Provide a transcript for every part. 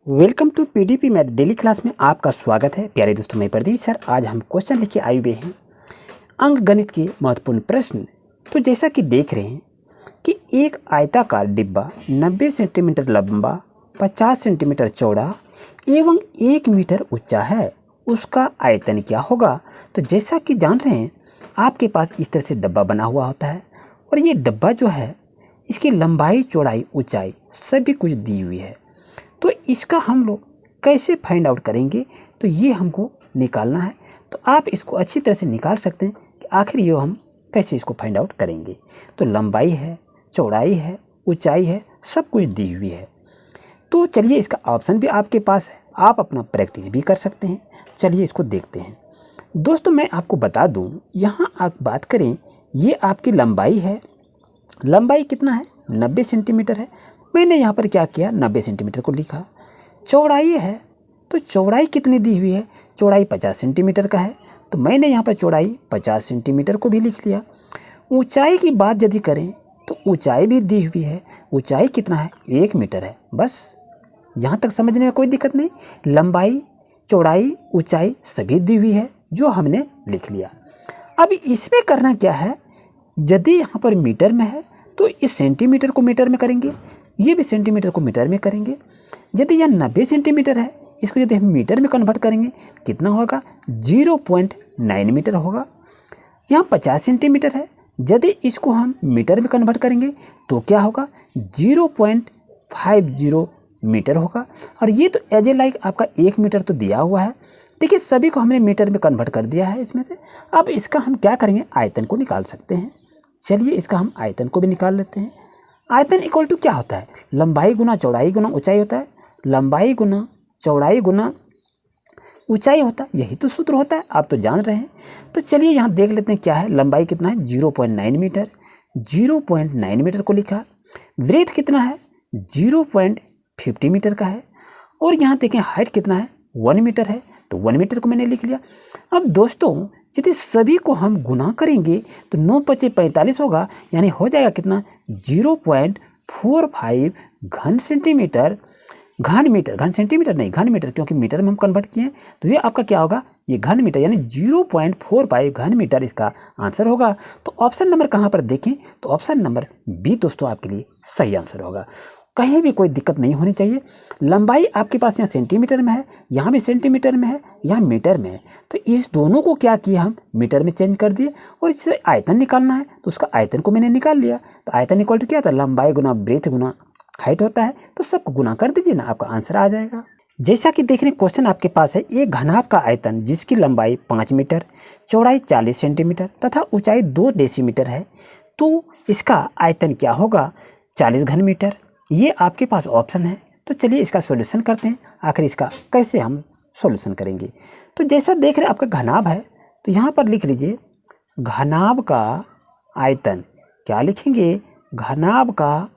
Welcome to PDP math daily class में आपका स्वागत है। प्यारे दोस्तों, मैं प्रदीप सर आज हम क्वेश्चन लेके आए हुए हैं अंक गणित के महत्वपूर्ण प्रश्न। तो जैसा कि देख रहे हैं कि एक आयताकार डिब्बा 90 सेंटीमीटर लंबा, 50 सेंटीमीटर चौड़ा एवं 1 मीटर ऊंचा है, उसका आयतन क्या होगा। तो जैसा कि जान रहे हैं आपके पास इस तरह से डब्बा बना हुआ होता है और ये डब्बा जो है इसकी लंबाई, चौड़ाई, ऊंचाई सभी कुछ दी हुई है। तो इसका हम लोग कैसे फाइंड आउट करेंगे, तो ये हमको निकालना है। तो आप इसको अच्छी तरह से निकाल सकते हैं कि आखिर ये हम कैसे इसको फाइंड आउट करेंगे। तो लंबाई है, चौड़ाई है, ऊंचाई है, सब कुछ दी हुई है। तो चलिए इसका ऑप्शन भी आपके पास है, आप अपना प्रैक्टिस भी कर सकते हैं। चलिए इसको देखते हैं। दोस्तों मैं आपको बता दूं, यहाँ आप बात करें, ये आपकी लंबाई है। लंबाई कितना है? 90 सेंटीमीटर है। मैंने यहाँ पर क्या किया, 90 सेंटीमीटर को लिखा। चौड़ाई है, तो चौड़ाई कितनी दी हुई है? चौड़ाई 50 सेंटीमीटर का है, तो मैंने यहाँ पर चौड़ाई 50 सेंटीमीटर को भी लिख लिया। ऊंचाई की बात यदि करें तो ऊंचाई भी दी हुई है। ऊंचाई कितना है? 1 मीटर है। बस यहाँ तक समझने में कोई दिक्कत नहीं। लंबाई, चौड़ाई, ऊंचाई सभी दी हुई है, जो हमने लिख लिया। अब इसमें करना क्या है, यदि यहाँ पर मीटर में है तो इस सेंटीमीटर को मीटर में करेंगे, ये भी सेंटीमीटर को मीटर में करेंगे। यदि यह 90 सेंटीमीटर है, इसको यदि हम मीटर में कन्वर्ट करेंगे कितना होगा? 0.9 मीटर होगा। यहाँ 50 सेंटीमीटर है, यदि इसको हम मीटर में कन्वर्ट करेंगे तो क्या होगा? 0.50 मीटर होगा। और ये तो एज ए लाइक आपका 1 मीटर तो दिया हुआ है। देखिए सभी को हमने मीटर में कन्वर्ट कर दिया है इसमें से। अब इसका हम क्या करेंगे, आयतन को निकाल सकते हैं। चलिए इसका हम आयतन को भी निकाल लेते हैं। आयतन इक्वल टू क्या होता है? लंबाई गुना चौड़ाई गुना ऊंचाई होता है। लंबाई गुना चौड़ाई गुना ऊंचाई होता है, यही तो सूत्र होता है, आप तो जान रहे हैं। तो चलिए यहाँ देख लेते हैं क्या है। लंबाई कितना है? 0.9 मीटर। 0.9 मीटर को लिखा। ब्रेथ कितना है? 0.50 मीटर का है। और यहाँ देखें हाइट कितना है? 1 मीटर है, तो 1 मीटर को मैंने लिख लिया। अब दोस्तों यदि सभी को हम गुना करेंगे तो 9 पचे 45 होगा, यानी हो जाएगा कितना? 0.45 घन सेंटीमीटर। घन मीटर, घन सेंटीमीटर नहीं, घन मीटर, क्योंकि मीटर में हम कन्वर्ट किए हैं। तो ये आपका क्या होगा? ये घन मीटर, यानी 0.45 घन मीटर इसका आंसर होगा। तो ऑप्शन नंबर कहाँ पर देखें, तो ऑप्शन नंबर बी दोस्तों आपके लिए सही आंसर होगा। कहीं भी कोई दिक्कत नहीं होनी चाहिए। लंबाई आपके पास यहाँ सेंटीमीटर में है, यहाँ भी सेंटीमीटर में है, यहाँ मीटर में है। तो इस दोनों को क्या किया, हम मीटर में चेंज कर दिए। और इससे आयतन निकालना है तो उसका आयतन को मैंने निकाल लिया। तो आयतन इक्वल टू क्या था? लंबाई गुना ब्रेथ गुना हाइट होता है। तो सबको गुना कर दीजिए ना, आपका आंसर आ जाएगा। जैसा कि देख रहे हैं क्वेश्चन आपके पास है, एक घनाभ का आयतन जिसकी लंबाई 5 मीटर, चौड़ाई 40 सेंटीमीटर तथा ऊंचाई 2 डेसीमीटर है, तो इसका आयतन क्या होगा? 40 घन मीटर। ये आपके पास ऑप्शन है। तो चलिए इसका सॉल्यूशन करते हैं, आखिर इसका कैसे हम सॉल्यूशन करेंगे। तो जैसा देख रहे हैं आपका घनाभ है, तो यहाँ पर लिख लीजिए घनाभ का आयतन। क्या लिखेंगे? घनाभ का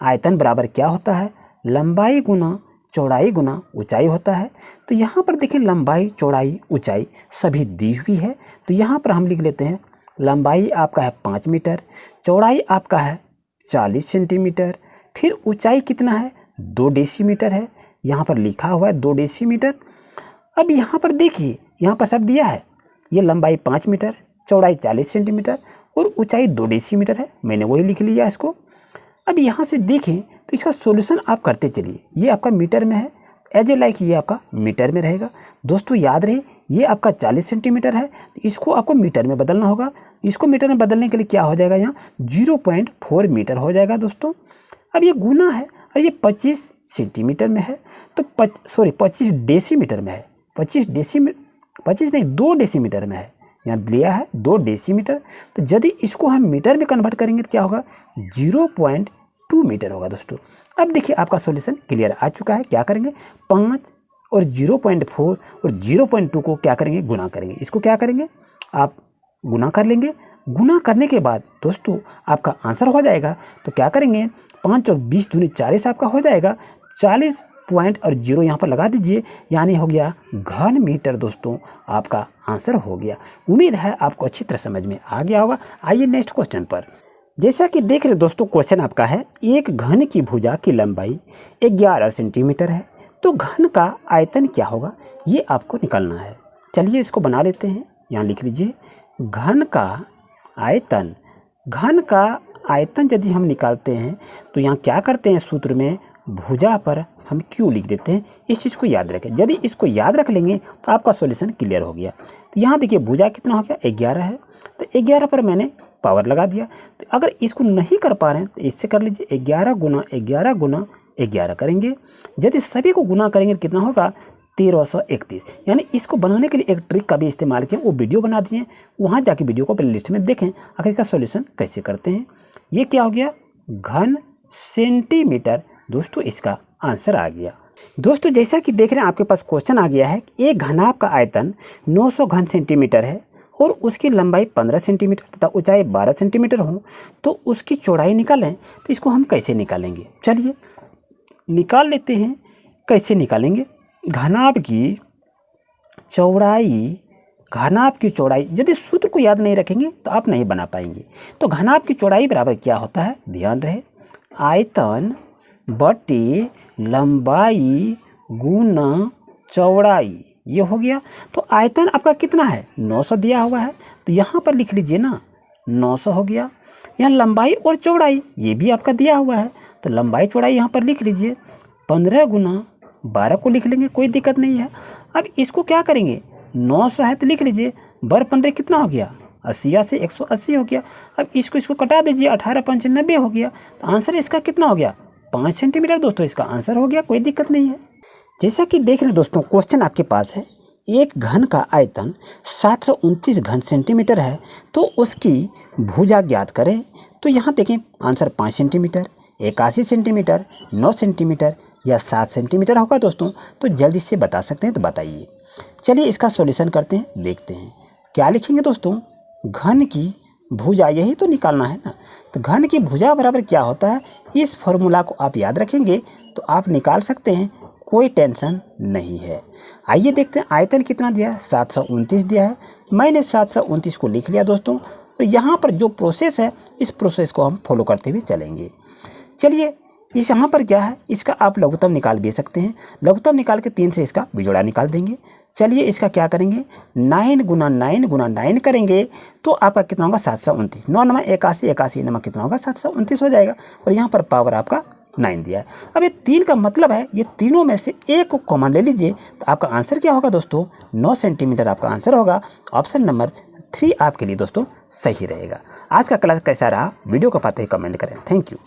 आयतन बराबर क्या होता है? लंबाई गुना चौड़ाई गुना ऊंचाई होता है। तो यहाँ पर देखें लंबाई, चौड़ाई, ऊंचाई सभी दी हुई है। तो यहाँ पर हम लिख लेते हैं लंबाई आपका है 5 मीटर, चौड़ाई आपका है 40 सेंटीमीटर, फिर ऊंचाई कितना है? 2 डेसीमीटर है। यहाँ पर लिखा हुआ है 2 डेसीमीटर। अब यहाँ पर देखिए, यहाँ पर सब दिया है। ये लंबाई 5 मीटर, चौड़ाई 40 सेंटीमीटर और ऊंचाई 2 डेसीमीटर है। मैंने वही लिख लिया इसको। अब यहाँ से देखें तो इसका सॉल्यूशन आप करते चलिए। ये आपका मीटर में है, एज ए लाइक ये आपका मीटर में रहेगा। दोस्तों याद रहे, ये आपका 40 सेंटीमीटर है, तो इसको आपको मीटर में बदलना होगा। इसको मीटर में बदलने के लिए क्या हो जाएगा? यहाँ 0.4 मीटर हो जाएगा दोस्तों। अब ये गुना है और ये 25 सेंटीमीटर में है, तो 25 डेसीमीटर में है। 25 नहीं, 2 डेसीमीटर में है। यहाँ लिया है 2 डेसीमीटर। तो यदि इसको हम मीटर में कन्वर्ट करेंगे तो क्या होगा? 0.2 मीटर होगा दोस्तों। अब देखिए आपका सॉल्यूशन क्लियर आ चुका है। क्या करेंगे? 5 और 0.4 और 0.2 को क्या करेंगे? गुना करेंगे। इसको क्या करेंगे? आप गुना कर लेंगे। गुना करने के बाद दोस्तों आपका आंसर हो जाएगा। तो क्या करेंगे? 5 और 20 दूनी 40 आपका हो जाएगा। 40 पॉइंट और 0 यहाँ पर लगा दीजिए, यानी हो गया घन मीटर। दोस्तों आपका आंसर हो गया। उम्मीद है आपको अच्छी तरह समझ में आ गया होगा। आइए नेक्स्ट क्वेश्चन पर। जैसा कि देख रहे दोस्तों, क्वेश्चन आपका है, एक घन की भुजा की लंबाई 11 सेंटीमीटर है तो घन का आयतन क्या होगा ये आपको निकालना है। चलिए इसको बना लेते हैं। यहाँ लिख लीजिए घन का आयतन। घन का आयतन यदि हम निकालते हैं तो यहाँ क्या करते हैं, सूत्र में भुजा पर हम Q लिख देते हैं। इस चीज़ को याद रखें। यदि इसको याद रख लेंगे तो आपका सॉल्यूशन क्लियर हो गया। तो यहाँ देखिए भुजा कितना हो गया, 11 है। तो 11 पर मैंने पावर लगा दिया। तो अगर इसको नहीं कर पा रहे हैं तो इससे कर लीजिए 11 गुना 11 गुना 11 करेंगे। यदि सभी को गुना करेंगे तो कितना होगा, 1331। यानी इसको बनाने के लिए एक ट्रिक का भी इस्तेमाल किया, वो वीडियो बना दिए, वहाँ जाके वीडियो को प्ले लिस्ट में देखें आखिर इसका सॉल्यूशन कैसे करते हैं। ये क्या हो गया, घन सेंटीमीटर। दोस्तों इसका आंसर आ गया। दोस्तों जैसा कि देख रहे हैं आपके पास क्वेश्चन आ गया है कि एक घनाभ का आयतन 900 घन सेंटीमीटर है और उसकी लंबाई 15 सेंटीमीटर तथा ऊंचाई 12 सेंटीमीटर हो, तो उसकी चौड़ाई निकालें। तो इसको हम कैसे निकालेंगे, चलिए निकाल लेते हैं। कैसे निकालेंगे, घनाभ की चौड़ाई यदि सूत्र को याद नहीं रखेंगे तो आप नहीं बना पाएंगे। तो घनाभ की चौड़ाई बराबर क्या होता है, ध्यान रहे, आयतन बटे लंबाई गुना चौड़ाई। ये हो गया। तो आयतन आपका कितना है, 900 दिया हुआ है, तो यहाँ पर लिख लीजिए ना 900 हो गया। यहाँ लंबाई और चौड़ाई ये भी आपका दिया हुआ है, तो लंबाई चौड़ाई यहाँ पर लिख लीजिए 15 गुना 12 को लिख लेंगे, कोई दिक्कत नहीं है। अब इसको क्या करेंगे, 900 है तो लिख लीजिए, बर 15 कितना हो गया, 80 से 180 हो गया। अब इसको कटा दीजिए, 18 5 90 हो गया। तो आंसर इसका कितना हो गया, 5 सेंटीमीटर। दोस्तों इसका आंसर हो गया, कोई दिक्कत नहीं है। जैसा कि देख रहे दोस्तों क्वेश्चन आपके पास है, एक घन का आयतन 729 घन सेंटीमीटर है तो उसकी भुजा ज्ञात करें। तो यहाँ देखें आंसर 5 सेंटीमीटर, 81 सेंटीमीटर, 9 सेंटीमीटर या 7 सेंटीमीटर होगा। दोस्तों तो जल्दी से बता सकते हैं तो बताइए। चलिए इसका सॉल्यूशन करते हैं, देखते हैं क्या लिखेंगे। दोस्तों घन की भुजा यही तो निकालना है ना, तो घन की भुजा बराबर क्या होता है, इस फॉर्मूला को आप याद रखेंगे तो आप निकाल सकते हैं, कोई टेंशन नहीं है। आइए देखते हैं आयतन कितना दिया है, 729 दिया है। मैंने 729 को लिख लिया दोस्तों, और यहाँ पर जो प्रोसेस है इस प्रोसेस को हम फॉलो करते हुए चलेंगे। चलिए इस यहाँ पर क्या है, इसका आप लघुत्तम निकाल भी सकते हैं। लघुत्तम निकाल के 3 से इसका बिजोड़ा निकाल देंगे। चलिए इसका क्या करेंगे, 9 गुना 9 गुना 9 करेंगे तो आपका कितना होगा, 729। 9 नमा 81, 81 नमा कितना होगा, 729 हो जाएगा। और यहाँ पर पावर आपका 9 दिया है। अब ये 3 का मतलब है ये तीनों में से एक को कॉमन ले लीजिए, तो आपका आंसर क्या होगा दोस्तों, 9 सेंटीमीटर आपका आंसर होगा। ऑप्शन नंबर 3 आपके लिए दोस्तों सही रहेगा। आज का क्लास कैसा रहा, वीडियो को पाते ही कमेंट करें। Thank you.